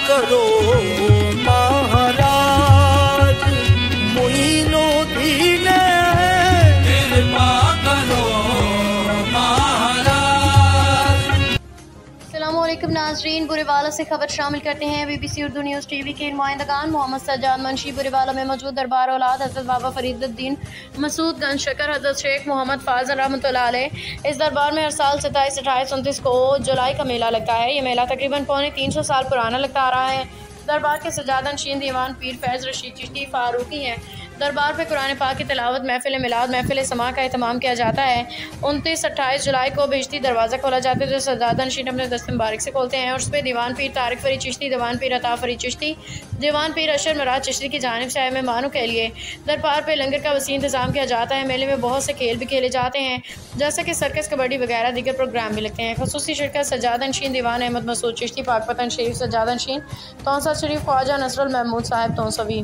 करो महाराज मोइनुद्दीन कृपा करो महाराज। अस्सलामुअलैकुम नाज़रीन, बुरेवाला से खबर शामिल करते हैं। BBC उर्दू न्यूज़ टीवी के नुमाइंदगान मोहम्मद सज्जाद मंशी बुरेवाला में मौजूद दरबार औलाद हज़रत बाबा फरीदुद्दीन मसूद गंज शकर हज़रत शेख मोहम्मद फाज़ल रहमतुल्लाह अलैह। इस दरबार में हर साल 27, 28, 29 को जुलाई का मेला लगता है। ये मेला तकरीबन पौने 300 साल पुराना लगता आ रहा है। दरबार के सज्जादनशीन दीवान पीर फैज़ रशीद चिश्ती फारूकी हैं। दरबार पर कुरान पाक की तिलावत, महफिल मिलाद, महफिल समा का एहतमाम किया जाता है। 29, 28 जुलाई को बिजती दरवाज़ा खोला जाता है जो सज्जादनशीन अपने दस्त मुबारक से खोलते हैं और उस पर दीवान पीर तारिक फरीद चिश्ती, दीवान पीर अता फरीद चिश्ती, दीवान पीर अशर मराद चिश्ती की जानिब से आए मेहमानों के लिए दरबार पर लंगर का वसी इंतजाम किया जाता है। मेले में बहुत से खेल भी खेले जाते हैं जैसे कि सर्कस, कबड्डी वगैरह दीगर प्रोग्राम भी लगते हैं। खुसूसी शिरकत सज्जादनशीन दीवान अहमद मसूद चिश्ती, पाकपतन शरीफ सज्जादनशीन तौसा शरीफ, ख्वाजा नसरुल महमूद साहब तौसवी।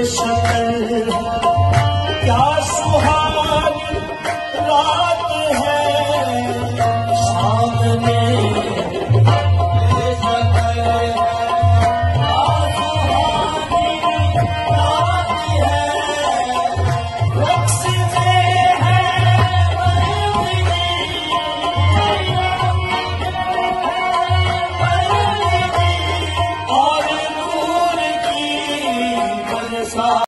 सामने